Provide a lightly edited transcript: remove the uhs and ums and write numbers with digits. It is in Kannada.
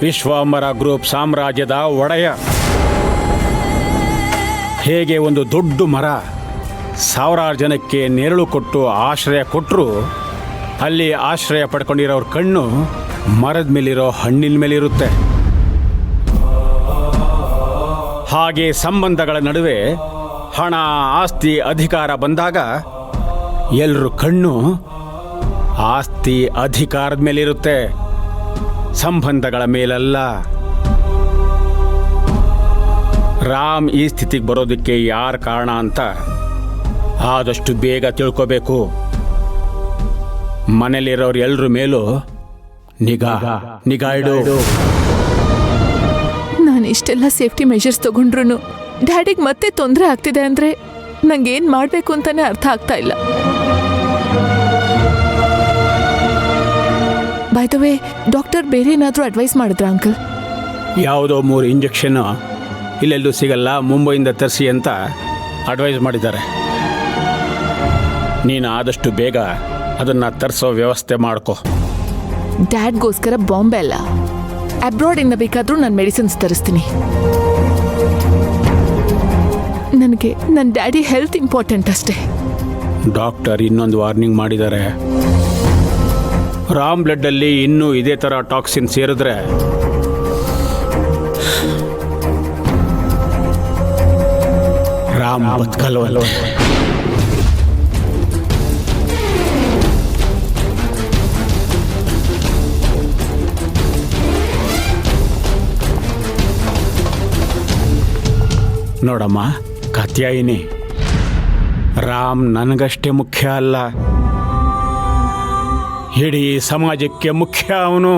ವಿಶ್ವಾಂಬರ ಗ್ರೂಪ್ ಸಾಮ್ರಾಜ್ಯದ ಒಡೆಯ. ಹೇಗೆ ಒಂದು ದೊಡ್ಡ ಮರ ಸಾವಿರಾರು ಜನಕ್ಕೆ ನೆರಳು ಕೊಟ್ಟು ಆಶ್ರಯ ಕೊಟ್ಟರು, ಅಲ್ಲಿ ಆಶ್ರಯ ಪಡ್ಕೊಂಡಿರೋರ ಕಣ್ಣು ಮರದ ಮೇಲಿರೋ ಹಣ್ಣಿನ ಮೇಲಿರುತ್ತೆ. ಹಾಗೆ ಸಂಬಂಧಗಳ ನಡುವೆ ಹಣ, ಆಸ್ತಿ, ಅಧಿಕಾರ ಬಂದಾಗ ಎಲ್ಲರ ಕಣ್ಣು ಆಸ್ತಿ ಅಧಿಕಾರದ ಮೇಲಿರುತ್ತೆ, ಸಂಬಂಧಗಳ ಮೇಲಲ್ಲ. ರಾಮ್ ಈ ಸ್ಥಿತಿಗೆ ಬರೋದಕ್ಕೆ ಯಾರು ಕಾರಣ ಅಂತ ಆದಷ್ಟು ಬೇಗ ತಿಳ್ಕೋಬೇಕು. ಮನೇಲಿರೋರು ಎಲ್ಲರ ಮೇಲೂ ನಿಗಾ ಇಡು. ನಾನು ಇಷ್ಟೆಲ್ಲ ಸೇಫ್ಟಿ ಮೆಷರ್ಸ್ ತಗೊಂಡ್ರು ಡ್ಯಾಡಿಗೆ ಮತ್ತೆ ತೊಂದರೆ ಆಗ್ತಿದೆ ಅಂದರೆ ನಂಗೇನು ಮಾಡಬೇಕು ಅಂತಾನೆ ಅರ್ಥ ಆಗ್ತಾ ಇಲ್ಲ. ಬೈ ದ ವೇ, ಡಾಕ್ಟರ್ ಬೇರೆ ಏನಾದರೂ ಅಡ್ವೈಸ್ ಮಾಡಿದ್ರ ಅಂಕಲ್? ಯಾವುದೋ 3 ಇಂಜೆಕ್ಷನ್ನು ಇಲ್ಲೆಲ್ಲೂ ಸಿಗಲ್ಲ, ಮುಂಬೈಯಿಂದ ತರಿಸಿ ಅಂತ ಅಡ್ವೈಸ್ ಮಾಡಿದ್ದಾರೆ. ನೀನು ಆದಷ್ಟು ಬೇಗ ಅದನ್ನು ತರಿಸೋ ವ್ಯವಸ್ಥೆ ಮಾಡ್ಕೋ. ಡ್ಯಾಡ್ಗೋಸ್ಕರ ಬಾಂಬೆ ಅಲ್ಲ, ಅಬ್ರಾಡಿಂದ ಬೇಕಾದರೂ ನಾನು ಮೆಡಿಸಿನ್ಸ್ ತರಿಸ್ತೀನಿ. ನನಗೆ ನನ್ನ ಡ್ಯಾಡಿ ಹೆಲ್ತ್ ಇಂಪಾರ್ಟೆಂಟ್ ಅಷ್ಟೇ. ಡಾಕ್ಟರ್ ಇನ್ನೊಂದು ವಾರ್ನಿಂಗ್ ಮಾಡಿದ್ದಾರೆ. ರಾಮ್ ಬ್ಲಡ್ಡಲ್ಲಿ ಇನ್ನೂ ಇದೇ ಥರ ಟಾಕ್ಸಿನ್ ಸೇರಿದ್ರೆ ರಾಮ್ ಬದುಕಲ್ವಲ್ಲ. ನೋಡಮ್ಮ ಕಾತ್ಯಾಯಿನಿ, ರಾಮ್ ನನಗಷ್ಟೇ ಮುಖ್ಯ ಅಲ್ಲ, ಇಡೀ ಸಮಾಜಕ್ಕೆ ಮುಖ್ಯ ಅವನು.